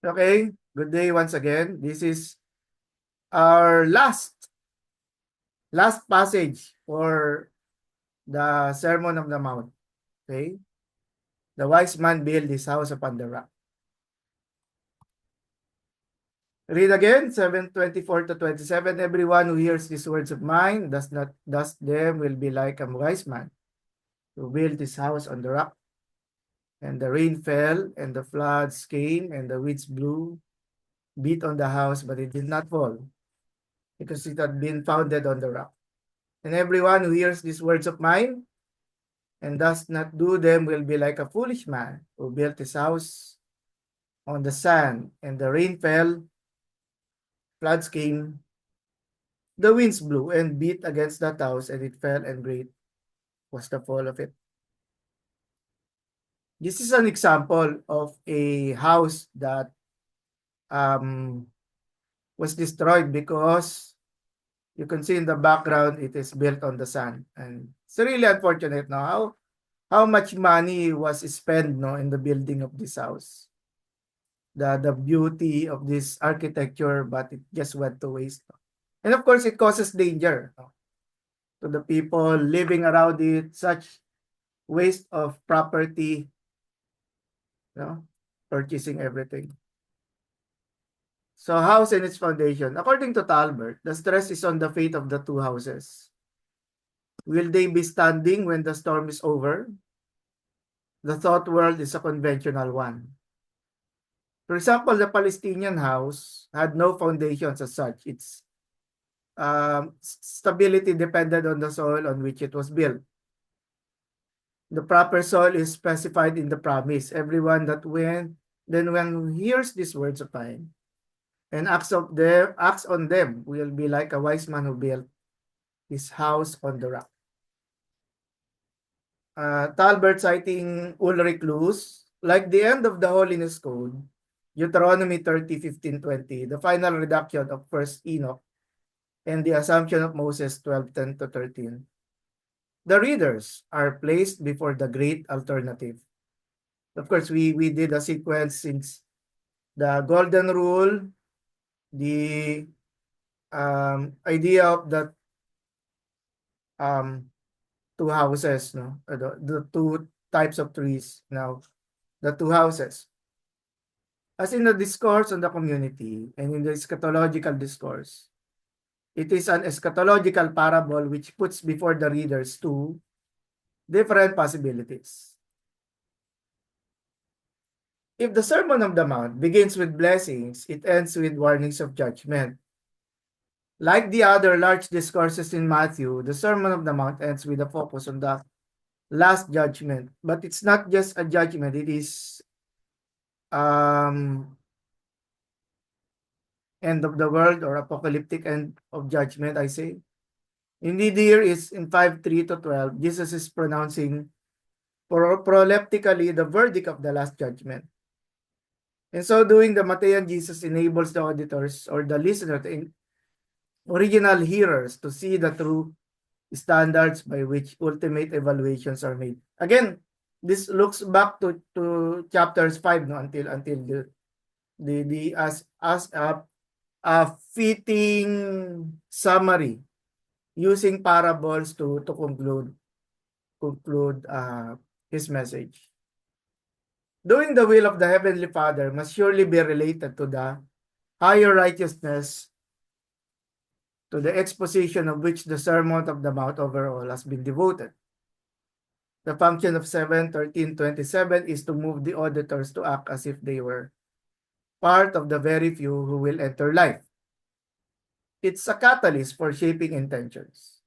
Okay, good day once again. This is our last passage for the Sermon of the Mount. Okay, the wise man built his house upon the rock. Read again, 7:24 to 27. Everyone who hears these words of mine does them will be like a wise man who built his house on the rock. And the rain fell, and the floods came, and the winds blew, beat on the house, but it did not fall, because it had been founded on the rock. And everyone who hears these words of mine and does not do them will be like a foolish man who built his house on the sand, and the rain fell, floods came, the winds blew and beat against that house, and it fell, and great was the fall of it. This is an example of a house that um, was destroyed because you can see in the background it is built on the sand, and it's really unfortunate now how much money was spent in the building of this house, the beauty of this architecture, but it just went to waste. And of course, it causes danger to the people living around it, such waste of property, purchasing everything. So house and its foundation. According to Talbert, the stress is on the fate of the two houses. Will they be standing when the storm is over? The thought world is a conventional one. For example, the Palestinian house had no foundations as such. Its stability depended on the soil on which it was built. The proper soil is specified in the promise. Everyone that when hears these words of mine and acts on them will be like a wise man who built his house on the rock. Talbert, citing Ulrich Luz, like the end of the Holiness Code, Deuteronomy 30:15-20, the final reduction of First Enoch, and the assumption of Moses 12:10 to 13. The readers are placed before the great alternative. Of course, we did a sequence since the golden rule, the idea of the two houses, the two types of trees, now the two houses. As in the discourse on the community and in the eschatological discourse, it is an eschatological parable which puts before the readers two different possibilities. If the Sermon on the Mount begins with blessings, it ends with warnings of judgment. Like the other large discourses in Matthew, the Sermon on the Mount ends with a focus on the last judgment. But it's not just a judgment, it is end of the world or apocalyptic end of judgment, I say. Indeed, here is in 5:3 to 12, Jesus is pronouncing proleptically the verdict of the last judgment. In so doing, the Matthean Jesus enables the auditors or the listeners, the original hearers, to see the true standards by which ultimate evaluations are made. Again, this looks back to chapters 5, until the as a fitting summary using parables to conclude his message. Doing the will of the Heavenly Father must surely be related to the higher righteousness, to the exposition of which the Sermon of the Mount overall has been devoted. The function of 7:13-27 is to move the auditors to act as if they were part of the very few who will enter life. It's a catalyst for shaping intentions.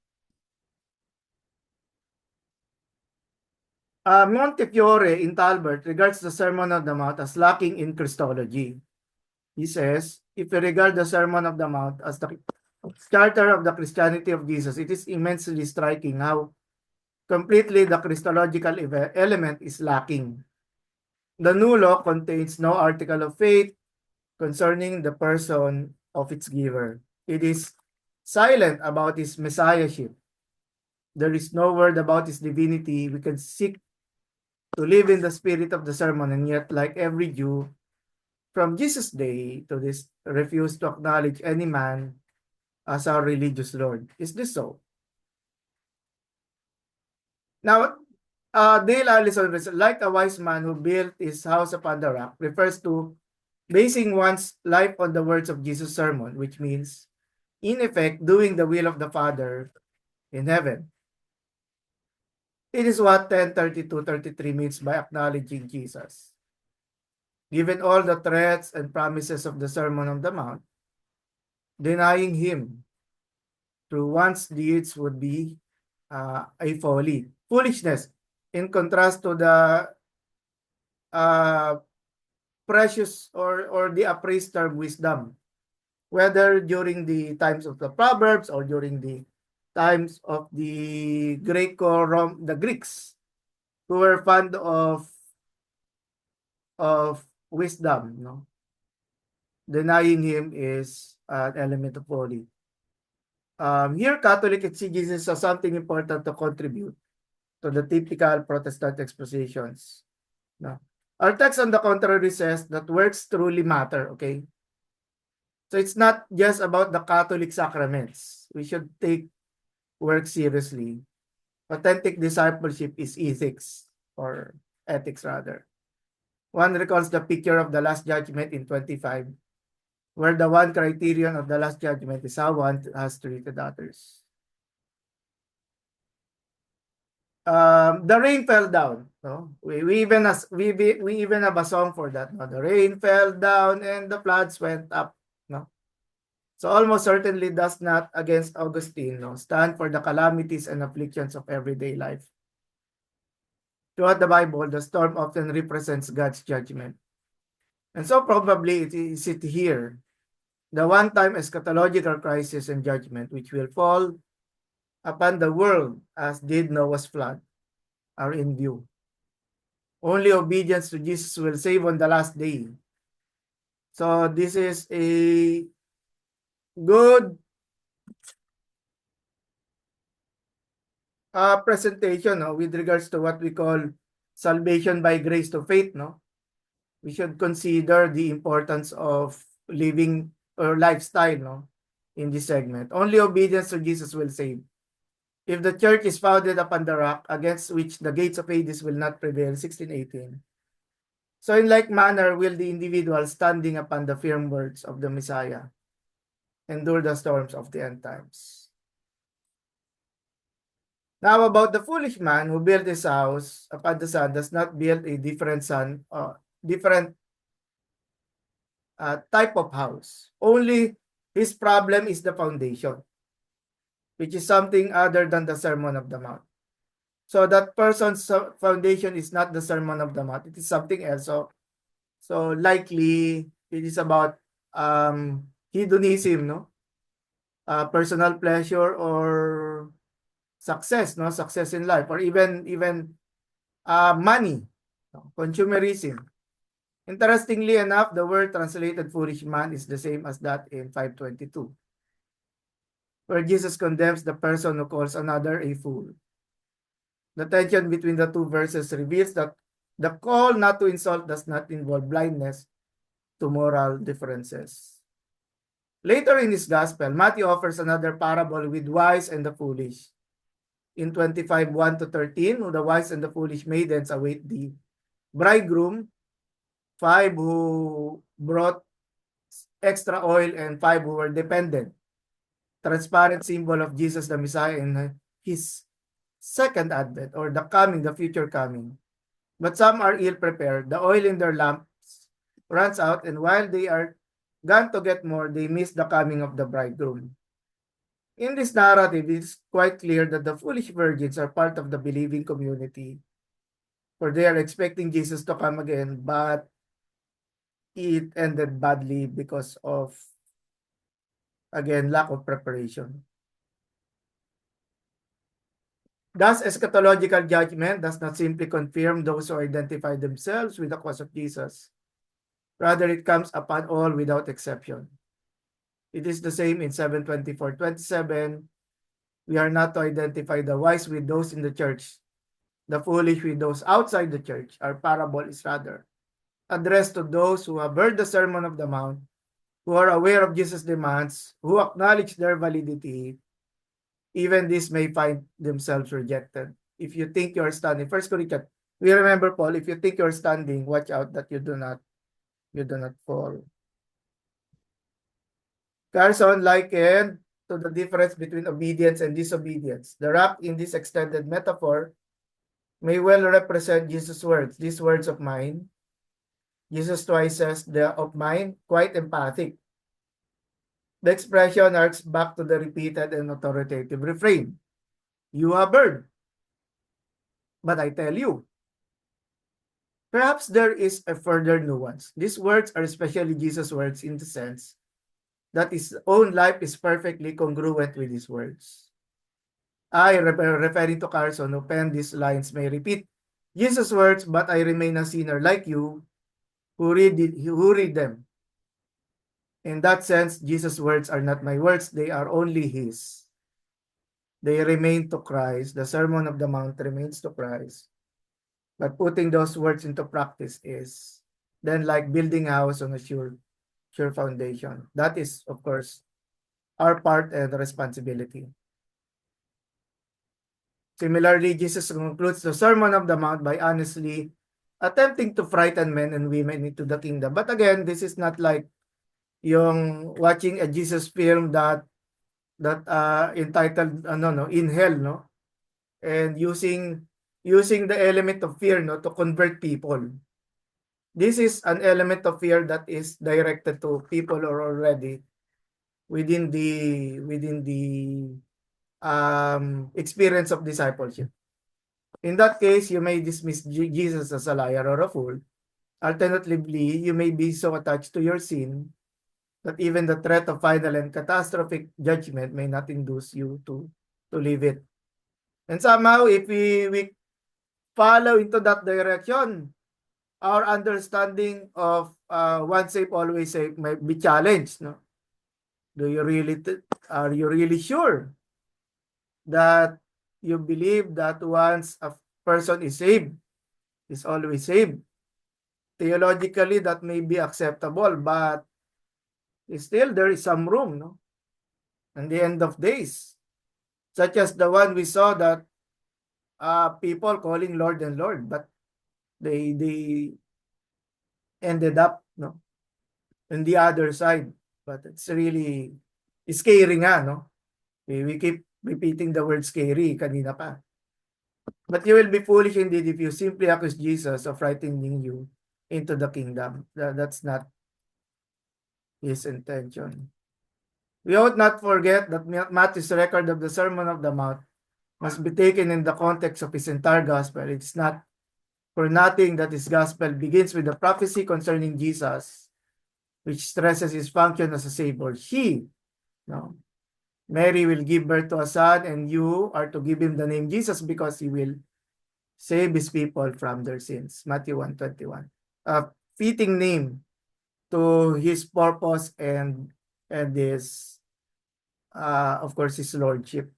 Montefiore in Talbert regards the Sermon on the Mount as lacking in Christology. He says, if we regard the Sermon of the Mount as the charter of the Christianity of Jesus, it is immensely striking how completely the Christological element is lacking. The new law contains no article of faith concerning the person of its giver. It is silent about his messiahship. There is no word about his divinity. We can seek to live in the spirit of the sermon, and yet, like every Jew, from Jesus' day to this refuse to acknowledge any man as our religious Lord. Is this so? Now, Dale Allison, like a wise man who built his house upon the rock, refers to basing one's life on the words of Jesus' sermon, which means, in effect, doing the will of the Father in heaven. It is what 10:32-33 means by acknowledging Jesus. Given all the threats and promises of the Sermon on the Mount, denying him through one's deeds would be a folly, foolishness, in contrast to the uh, precious or the appraised term wisdom, whether during the times of the Proverbs or during the times of the the Greeks, who were fond of wisdom. No, denying him is an element of folly. Here, Catholic exegesis has something important to contribute to the typical Protestant expositions. No? Our text, on the contrary, says that works truly matter, okay? So it's not just about the Catholic sacraments. We should take work seriously. Authentic discipleship is ethics, or ethics rather. One recalls the picture of the Last Judgment in 25, where the one criterion of the Last Judgment is how one has treated others. The rain fell down. No, we even have a song for that. No? The rain fell down and the floods went up. No, so almost certainly does not, against Augustine, no, stand for the calamities and afflictions of everyday life. Throughout the Bible, the storm often represents God's judgment, and so probably it here, the one-time eschatological crisis and judgment which will fall upon the world as did Noah's flood are in view. Only obedience to Jesus will save on the last day. So this is a good presentation, no, with regards to what we call salvation by grace to faith. No, we should consider the importance of living or lifestyle, no, in this segment. Only obedience to Jesus will save. If the church is founded upon the rock against which the gates of Hades will not prevail, 1618. So in like manner will the individual standing upon the firm words of the Messiah endure the storms of the end times. Now about the foolish man who built his house upon the sand does not build a different type of house. Only his problem is the foundation, which is something other than the Sermon of the Mount. So that person's foundation is not the Sermon of the Mount. It is something else. So likely it is about hedonism, no? Personal pleasure or success, no? Success in life, or even money, no? Consumerism. Interestingly enough, the word translated foolish man is the same as that in 522, where Jesus condemns the person who calls another a fool. The tension between the two verses reveals that the call not to insult does not involve blindness to moral differences. Later in his gospel, Matthew offers another parable with wise and the foolish. In 25:1-13, the wise and the foolish maidens await the bridegroom, 5 who brought extra oil and 5 who were dependent. Transparent symbol of Jesus the Messiah in his second advent, or the future coming. But some are ill prepared. The oil in their lamps runs out, and while they are gone to get more, they miss the coming of the bridegroom. In this narrative, it is quite clear that the foolish virgins are part of the believing community, for they are expecting Jesus to come again, but it ended badly because of, again, lack of preparation. Thus, eschatological judgment does not simply confirm those who identify themselves with the cause of Jesus. Rather, it comes upon all without exception. It is the same in 7:24-27. We are not to identify the wise with those in the church, the foolish with those outside the church. Our parable is rather addressed to those who have heard the Sermon of the Mount, who are aware of Jesus' demands, who acknowledge their validity, even these may find themselves rejected. If you think you're standing, First Corinthians, we remember Paul, if you think you're standing, watch out that you do not fall. Carson likened to the difference between obedience and disobedience. The rock in this extended metaphor may well represent Jesus' words, these words of mine. Jesus twice says the of mine, quite emphatic. The expression harks back to the repeated and authoritative refrain. You have heard, but I tell you. Perhaps there is a further nuance. These words are especially Jesus' words in the sense that his own life is perfectly congruent with his words. I, referring to Carson, who penned these lines, may repeat Jesus' words, but I remain a sinner like you who read them. In that sense, Jesus' words are not my words, they are only his. They remain to Christ. The Sermon of the Mount remains to Christ. But putting those words into practice is then like building a house on a sure foundation. That is, of course, our part and responsibility. Similarly, Jesus concludes the Sermon of the Mount by honestly attempting to frighten men and women into the kingdom. But again, this is not like yung watching a Jesus film that entitled In Hell, no? And using the element of fear, no, to convert people. This is an element of fear that is directed to people who are already within the experience of discipleship. In that case, you may dismiss Jesus as a liar or a fool. Alternatively, you may be so attached to your sin that even the threat of final and catastrophic judgment may not induce you to leave it. And somehow, if we follow into that direction, our understanding of once saved, always saved might be challenged. No? Are you really sure that you believe that once a person is saved, is always saved? Theologically, that may be acceptable, but still there is some room, no? In the end of days, such as the one we saw that people calling Lord and Lord, but they ended up, no, on the other side. But it's really scary nga, no? We keep repeating the word scary kanina pa. But you will be foolish indeed if you simply accuse Jesus of frightening you into the kingdom. That's not his intention. We ought not forget that Matthew's record of the Sermon of the Mount must be taken in the context of his entire gospel. It's not for nothing that his gospel begins with the prophecy concerning Jesus, which stresses his function as a savior. No, Mary will give birth to a son, and you are to give him the name Jesus because he will save his people from their sins. Matthew 1:21. A fitting name to his purpose and his, of course, his lordship.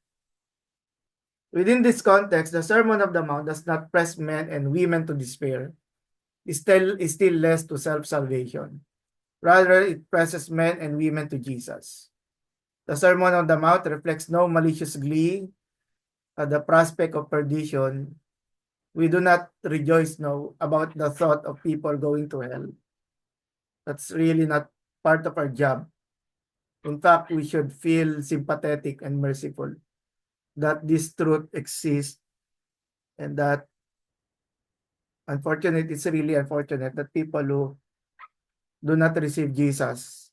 Within this context, the Sermon of the Mount does not press men and women to despair. It still less to self-salvation. Rather, it presses men and women to Jesus. The Sermon on the Mount reflects no malicious glee at the prospect of perdition. We do not rejoice now about the thought of people going to hell. That's really not part of our job. In fact, we should feel sympathetic and merciful that this truth exists, and that it's really unfortunate that people who do not receive Jesus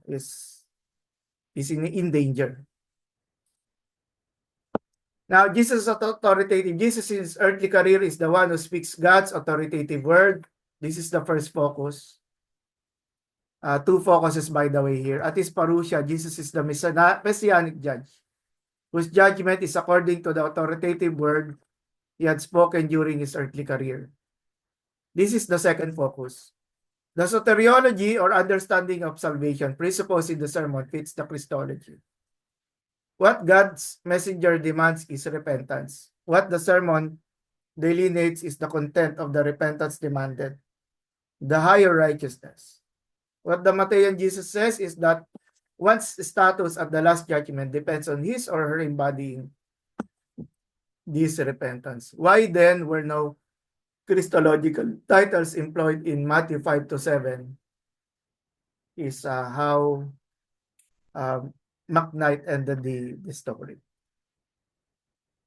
is in danger. Now, Jesus is authoritative. Jesus' earthly career is the one who speaks God's authoritative word. This is the first focus. Two focuses, by the way, here. At his parousia, Jesus is the messianic judge, whose judgment is according to the authoritative word he had spoken during his earthly career. This is the second focus. The soteriology or understanding of salvation presupposed in the sermon fits the Christology. What God's messenger demands is repentance. What the sermon delineates is the content of the repentance demanded. the higher righteousness. What the Matthean Jesus says is that one's status at the last judgment depends on his or her embodying this repentance. Why then were no Christological titles employed in Matthew 5 to 7 is how McKnight ended the story.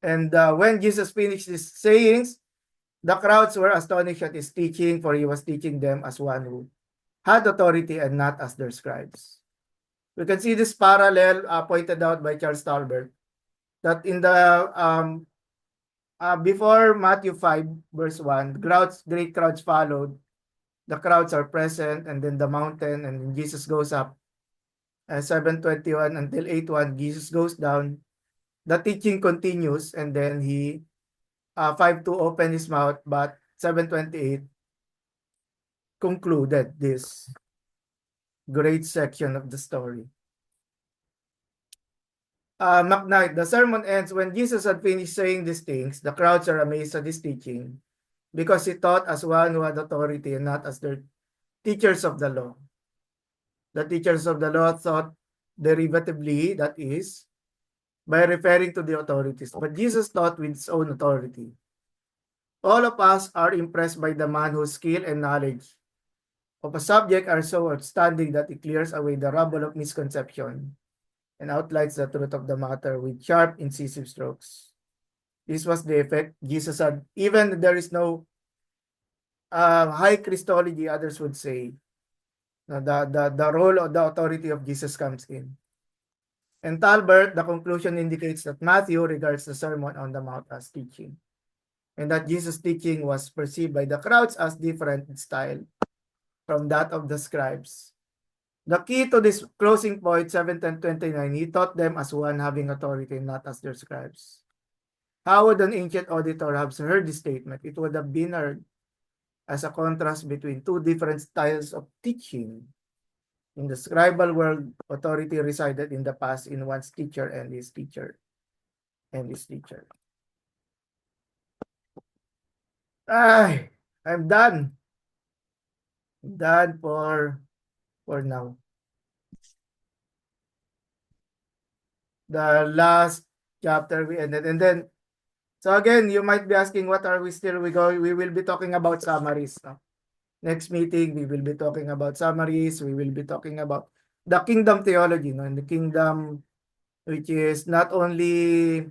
And when Jesus finished his sayings, the crowds were astonished at his teaching, for he was teaching them as one who had authority and not as their scribes. We can see this parallel pointed out by Charles Talbert, that in the before Matthew 5 verse 1, great crowds followed. The crowds are present, and then the mountain, and then Jesus goes up. 7:21 until 8:1, Jesus goes down. The teaching continues, and then he 5:2 opened his mouth, but 7:28 concluded this great section of the story. McKnight, the sermon ends when Jesus had finished saying these things. The crowds are amazed at his teaching because he taught as one who had authority and not as their teachers of the law. The teachers of the law thought derivatively, that is, by referring to the authorities. But Jesus taught with his own authority. All of us are impressed by the man whose skill and knowledge of a subject are so outstanding that it clears away the rubble of misconception and outlines the truth of the matter with sharp, incisive strokes. This was the effect. Jesus said, even there is no high Christology, others would say, the role of the authority of Jesus comes in. And Talbert, the conclusion indicates that Matthew regards the Sermon on the Mount as teaching, and that Jesus' teaching was perceived by the crowds as different in style from that of the scribes. The key to this closing point, 7:29, he taught them as one having authority, not as their scribes. How would an ancient auditor have heard this statement? It would have been heard as a contrast between two different styles of teaching. In the scribal world, authority resided in the past in one's teacher and his teacher and his teacher. I'm done. Done for now. The last chapter we ended, and then so again, you might be asking, what are we still we go? We will be talking about summaries. No? Next meeting, we will be talking about summaries. We will be talking about the kingdom theology, no? And the kingdom, which is not only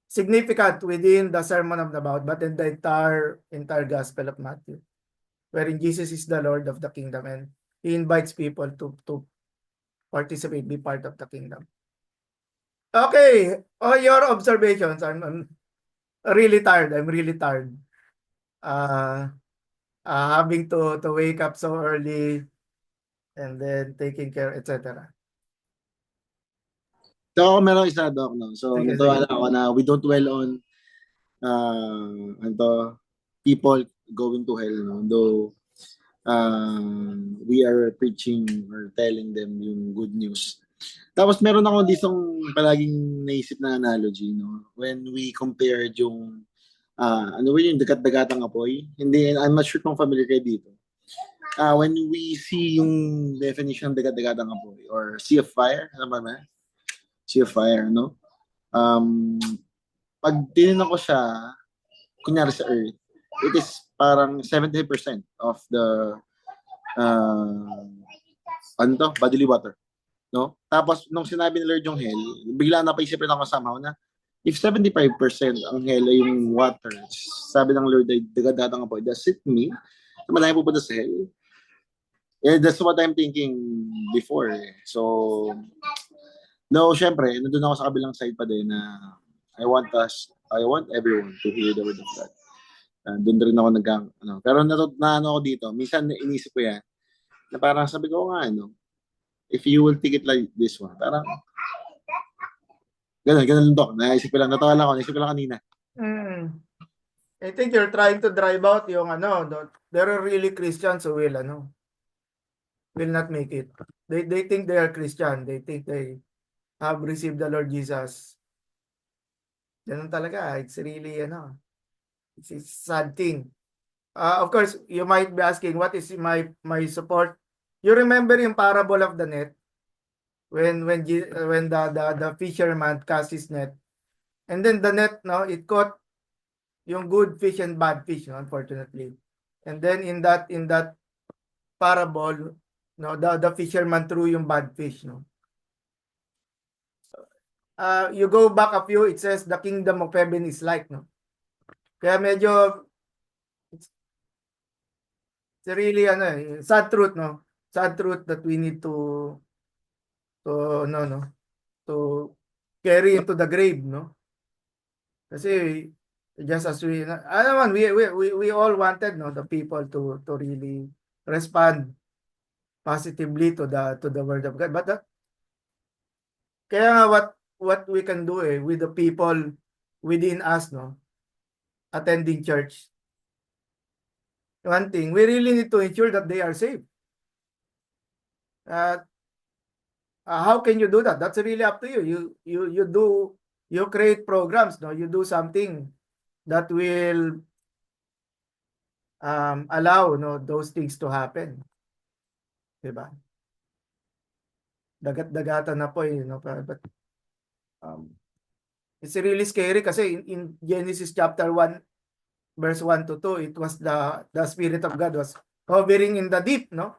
significant within the Sermon on the Mount, but in the entire Gospel of Matthew, wherein Jesus is the Lord of the kingdom, and he invites people to participate, be part of the kingdom. Okay, your observations. I'm really tired. I'm really tired. Having to wake up so early and then taking care, etc. So ako meron isa, Doc, no? So Sige, natuwa sige. lang ako na we don't dwell on people going to hell, no? Though we are preaching or telling them yung good news. Tapos meron ako ditong palaging naisip na analogy, no? When we compared yung ano ba yung dagat-dagatang apoy? Hindi, I'm not sure kung familiar kayo dito. When we see yung definition ng dagat-dagatang apoy or sea of fire, ano ba na? Sea of fire, no? Pag tinignan ko siya, kunyari sa Earth, it is parang 70% of the ano to, bodily water. No? Tapos, nung sinabi ni Lord yung hell, bigla napaisip rin ako somehow na if 75% ang hell ay yung water, sabi ng Lord ay dagat-dagatang apoy, does it mean na malaki pupunta sa hell? Yeah, that's what I'm thinking before. So, no, syempre, nandun ako sa kabilang side pa din na I want everyone to hear the word of God. Doon rin ako pero na ako dito, minsan inisip ko yan, na parang sabi ko nga, if you will take it like this one, parang, ganun Doc, naisip ko lang kanina. I think you're trying to drive out yung there are really Christians who will not make it. They think they are Christian. They think they have received the Lord Jesus. Ganun talaga. It's really, it's a sad thing. Of course, you might be asking, what is my support? You remember yung parable of the net when the fisherman cast his net, and then the net, no, it caught yung good fish and bad fish, no, unfortunately. And then in that parable, no, the fisherman threw yung bad fish, no. You go back a few, it says the kingdom of heaven is like, no. Kaya medyo it's really sad truth, no. Sad truth that we need to no no to carry into the grave, no. Kasi just as naman, we all wanted, no, the people to really respond positively to the word of God. But kaya nga what we can do with the people within us, no, attending church. One thing, we really need to ensure that they are safe. Uh, how can you do that? That's really up to you. You create programs, no? You do something that will allow, no, those things to happen. Diba? Dagat-dagatan na po no? But it's really scary kasi in Genesis chapter 1 verse 1 to 2, it was the Spirit of God was hovering in the deep, no?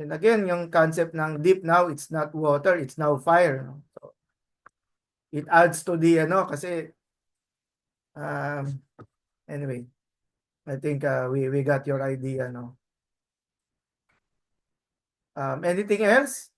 And again, yung concept ng deep now, it's not water, it's now fire, no? So, it adds to the, kasi, anyway, I think we got your idea, no? Anything else?